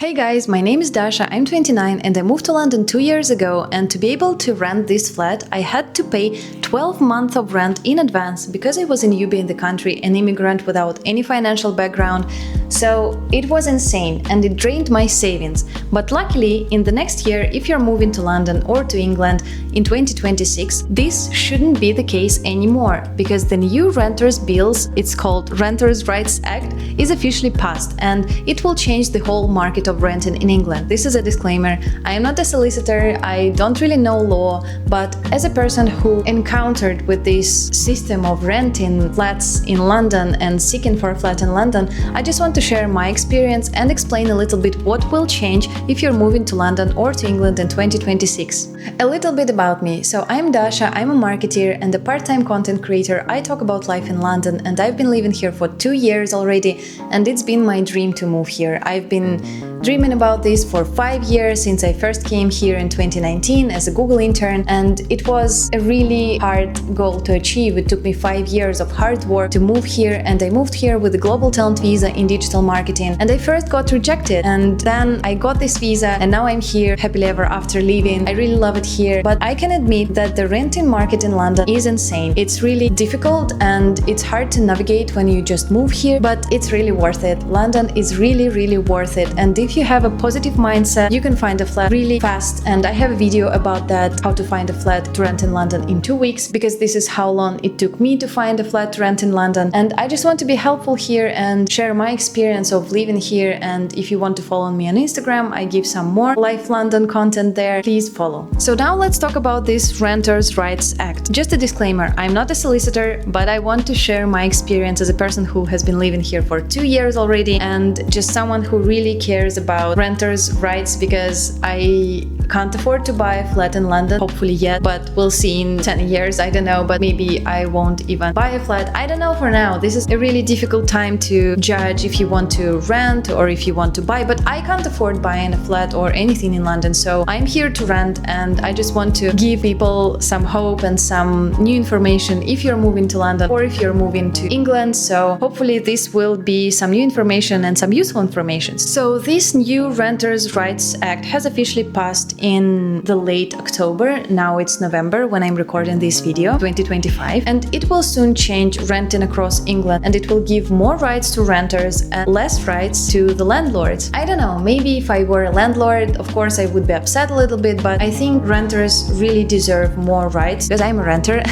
Hey guys, my name is Dasha, I'm 29 and I moved to London 2 years ago, and to be able to rent this flat I had to pay 12 months of rent in advance because I was a newbie in the country, an immigrant without any financial background. So it was insane and it drained my savings. But luckily, in the next year, if you're moving to London or to England in 2026, this shouldn't be the case anymore because the new Renters Bills, it's called Renters' Rights Act, is officially passed and it will change the whole market of renting in England. This is a disclaimer. I am not a solicitor, I don't really know law, but as a person who encountered with this system of renting flats in London and seeking for a flat in London, I just want to share my experience and explain a little bit what will change if you're moving to London or to England in 2026. A little bit about me. So I'm Dasha, I'm a marketer and a part-time content creator. I talk about life in London and I've been living here for 2 years already, and it's been my dream to move here. I've been dreaming about this for 5 years since I first came here in 2019 as a Google intern, and it was a really hard goal to achieve. It took me 5 years of hard work to move here, and I moved here with a global talent visa in digital marketing, and I first got rejected and then I got this visa and now I'm here happily ever after leaving. I really love it here, but I can admit that the renting market in London is insane. It's really difficult and it's hard to navigate when you just move here, but it's really worth it. London is really worth it, and if you have a positive mindset, you can find a flat really fast, and I have a video about that, how to find a flat to rent in London in 2 weeks, because this is how long it took me to find a flat to rent in London. And I just want to be helpful here and share my experience of living here, and if you want to follow me on Instagram, I give some more Life London content there, please follow. So now let's talk about this Renters' Rights Act. Just a disclaimer, I'm not a solicitor, but I want to share my experience as a person who has been living here for 2 years already, and just someone who really cares about renters' rights, because I can't afford to buy a flat in London, hopefully yet, but we'll see in 10 years, I don't know, but maybe I won't even buy a flat. I don't know for now. This is a really difficult time to judge if you want to rent or if you want to buy, but I can't afford buying a flat or anything in London, so I'm here to rent, and I just want to give people some hope and some new information if you're moving to London or if you're moving to England. So hopefully this will be some new information and some useful information. So this new Renters' Rights Act has officially passed in the late October. Now it's November when I'm recording this video, 2025, and it will soon change renting across England, and it will give more rights to renters and less rights to the landlords. I don't know, maybe if I were a landlord, of course I would be upset a little bit, but I think renters really deserve more rights because I'm a renter.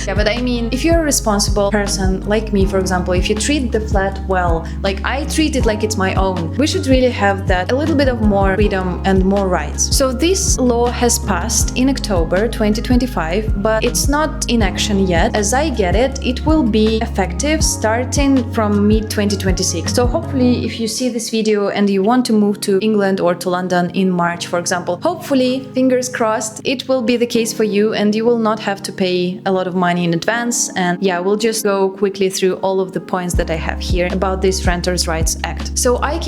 Yeah, but I mean, if you're a responsible person like me, for example, if you treat the flat well, like I treat it like it's my own, we should really have that a little bit of more freedom and more rights. So this law has passed in October 2025, but it's not in action yet. As I get it, it will be effective starting from mid-2026. So hopefully if you see this video and you want to move to England or to London in March, for example, hopefully, fingers crossed, it will be the case for you and you will not have to pay a lot of money in advance. And yeah, we'll just go quickly through all of the points that I have here about this Renters' Rights Act. So I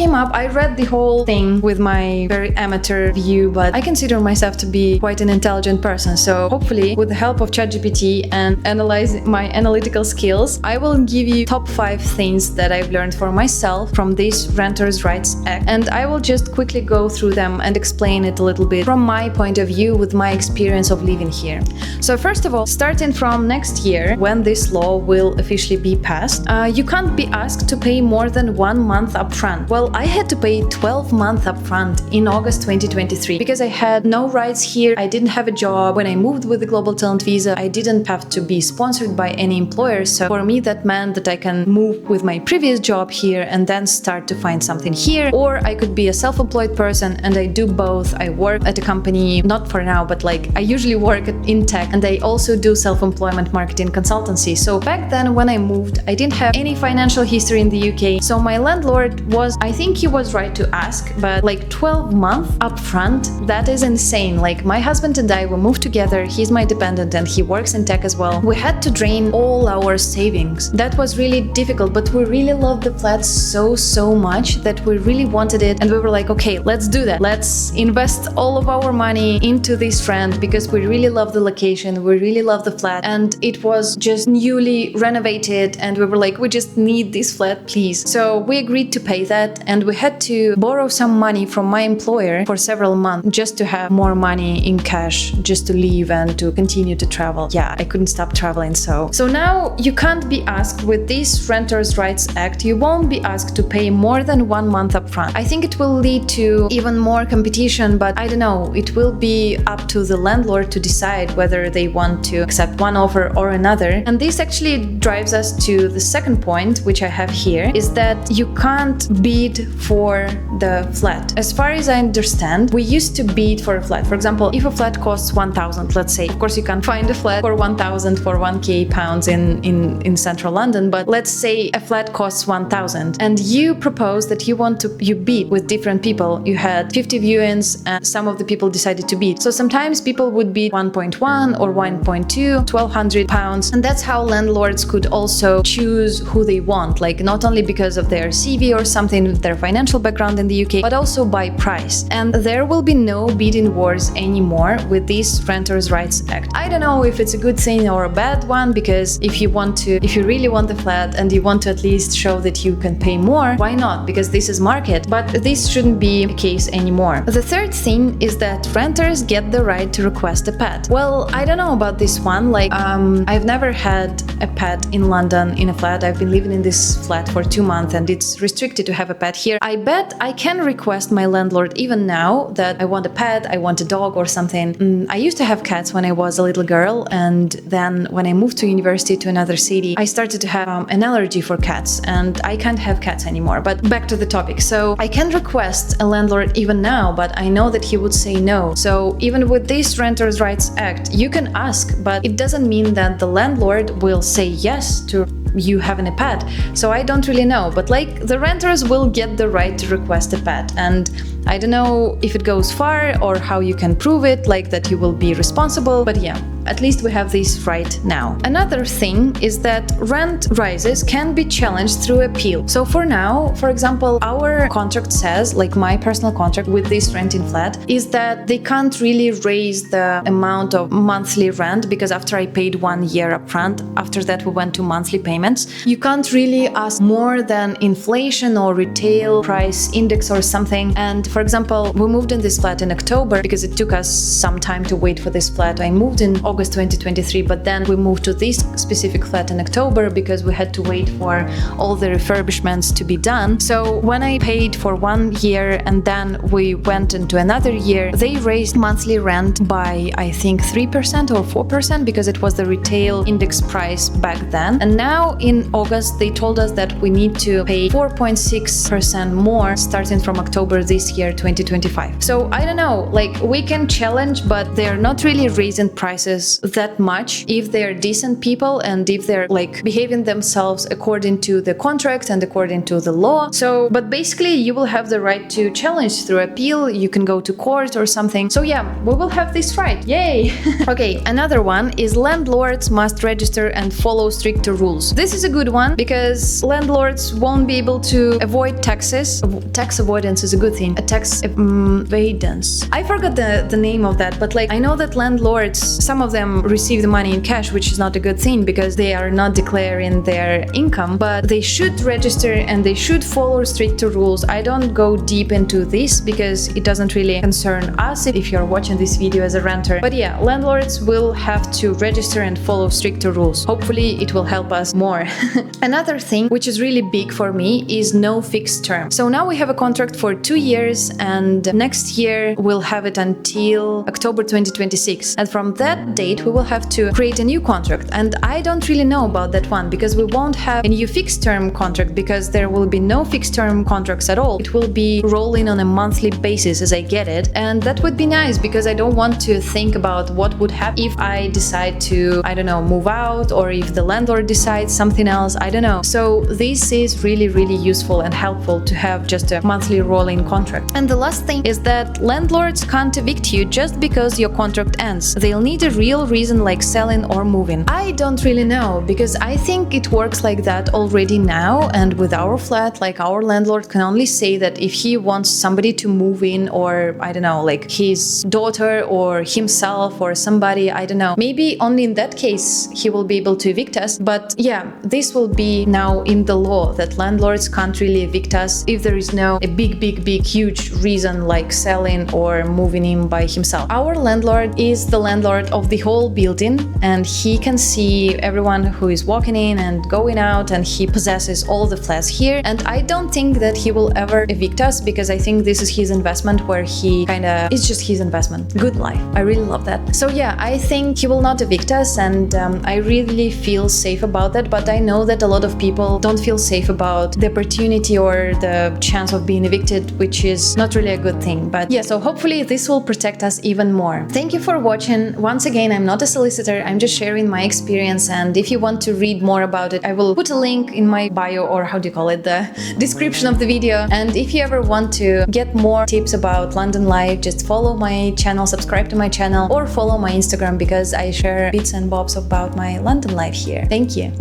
read the whole thing with my very amateur view, but I consider myself to be quite an intelligent person. So hopefully with the help of ChatGPT and analyze my analytical skills, I will give you top 5 things that I've learned for myself from this Renters' Rights Act. And I will just quickly go through them and explain it a little bit from my point of view with my experience of living here. So first of all, starting from next year, when this law will officially be passed, you can't be asked to pay more than 1 month upfront. Well, I had to pay 12 months upfront in August 2023 because I had no rights here. I didn't have a job. When I moved with the global talent visa, I didn't have to be sponsored by any employer. So for me, that meant that I can move with my previous job here and then start to find something here, or I could be a self-employed person, and I do both. I work at a company, not for now, but like I usually work in tech, and I also do self-employment marketing consultancy. So back then when I moved, I didn't have any financial history in the UK. So my landlord I think he was right to ask, but like 12 months upfront, that is was insane. Like, my husband and I, we moved together. He's my dependent and he works in tech as well. We had to drain all our savings. That was really difficult, but we really loved the flat so much that we really wanted it, and we were like, okay, let's do that. Let's invest all of our money into this rent because we really love the location, we really love the flat, and it was just newly renovated, and we were like, we just need this flat, please. So we agreed to pay that, and we had to borrow some money from my employer for several months just to have more money in cash, just to live and to continue to travel. Yeah, I couldn't stop traveling. So now you can't be asked with this Renters' Rights Act, you won't be asked to pay more than 1 month upfront. I think it will lead to even more competition, but I don't know, it will be up to the landlord to decide whether they want to accept one offer or another. And this actually drives us to the second point, which I have here, is that you can't bid for the flat. As far as I understand, we used to bid for a flat. For example, if a flat costs 1,000, let's say, of course you can't find a flat for 1,000 for 1k pounds in central London, but let's say a flat costs 1,000 and you propose that you bid with different people. You had 50 viewings and some of the people decided to bid. So sometimes people would bid 1.1 or 1.2, 1,200 pounds, and that's how landlords could also choose who they want, like not only because of their CV or something, their financial background in the UK, but also by price. And there will be no bidding wars anymore with this Renters' Rights Act. I don't know if it's a good thing or a bad one, because if you really want the flat and you want to at least show that you can pay more, why not? Because this is market, but this shouldn't be the case anymore. The third thing is that renters get the right to request a pet. Well, I don't know about this one. Like, I've never had a pet in London in a flat. I've been living in this flat for 2 months and it's restricted to have a pet here. I bet I can request my landlord even now that I want a pet, I want a dog or something. I used to have cats when I was a little girl, and then when I moved to university to another city, I started to have an allergy for cats and I can't have cats anymore. But back to the topic. So I can request a landlord even now, but I know that he would say no. So even with this Renters' Rights Act, you can ask, but it doesn't mean that the landlord will say yes to you having a pet. So I don't really know, but like, the renters will get the right to request a pet, and I don't know if it goes far or how you can prove it, like that you will be responsible, but yeah, at least we have this right now. Another thing is that rent rises can be challenged through appeal. So for now, for example, our contract says, like my personal contract with this renting flat, is that they can't really raise the amount of monthly rent, because after I paid 1 year upfront, after that we went to monthly payments. You can't really ask more than inflation or retail price index or something. And for example, we moved in this flat in October because it took us some time to wait for this flat. I moved in August 2023, but then we moved to this specific flat in October because we had to wait for all the refurbishments to be done. So when I paid for 1 year and then we went into another year, they raised monthly rent by, I think, 3% or 4%, because it was the retail index price back then. And now in August, they told us that we need to pay 4.6% more starting from October this year, 2025. So I don't know, like, we can challenge, but they're not really raising prices that much if they're decent people and if they're like behaving themselves according to the contract and according to the law. So, but basically you will have the right to challenge through appeal. You can go to court or something. So yeah, we will have this right. Yay! Okay, another one is landlords must register and follow stricter rules. This is a good one because landlords won't be able to avoid taxes. Tax avoidance is a good thing. A tax avoidance. I forgot the name of that, but like, I know that landlords, some of them receive the money in cash, which is not a good thing because they are not declaring their income, but they should register and they should follow stricter rules. I don't go deep into this because it doesn't really concern us if you're watching this video as a renter. But yeah, landlords will have to register and follow stricter rules. Hopefully it will help us more. Another thing which is really big for me is no fixed term. So now we have a contract for 2 years and next year we'll have it until October 2026. And from that date we will have to create a new contract, and I don't really know about that one because we won't have a new fixed term contract because there will be no fixed term contracts at all. It will be rolling on a monthly basis as I get it, and that would be nice because I don't want to think about what would happen if I decide to, I don't know, move out, or if the landlord decides something else, I don't know. So this is really useful and helpful to have just a monthly rolling contract. And the last thing is that landlords can't evict you just because your contract ends. They'll need a real reason like selling or moving. I don't really know because I think it works like that already now, and with our flat, like our landlord can only say that if he wants somebody to move in, or I don't know, like his daughter or himself or somebody, I don't know, maybe only in that case he will be able to evict us. But yeah, this will be now in the law that landlords can't really evict us if there is no a big huge reason like selling or moving in by himself. Our landlord is the landlord of the whole building, and he can see everyone who is walking in and going out, and he possesses all the flats here. And I don't think that he will ever evict us because I think this is his investment, where he it's just his investment. Good life. I really love that. So yeah, I think he will not evict us, and I really feel safe about that. But I know that a lot of people don't feel safe about the opportunity or the chance of being evicted, which is not really a good thing. But yeah, so hopefully this will protect us even more. Thank you for watching. Once again, I'm not a solicitor, I'm just sharing my experience, and if you want to read more about it, I will put a link in my bio, or how do you call it, the description of the video. And if you ever want to get more tips about London life, just follow my channel, subscribe to my channel, or follow my Instagram because I share bits and bobs about my London life here. Thank you.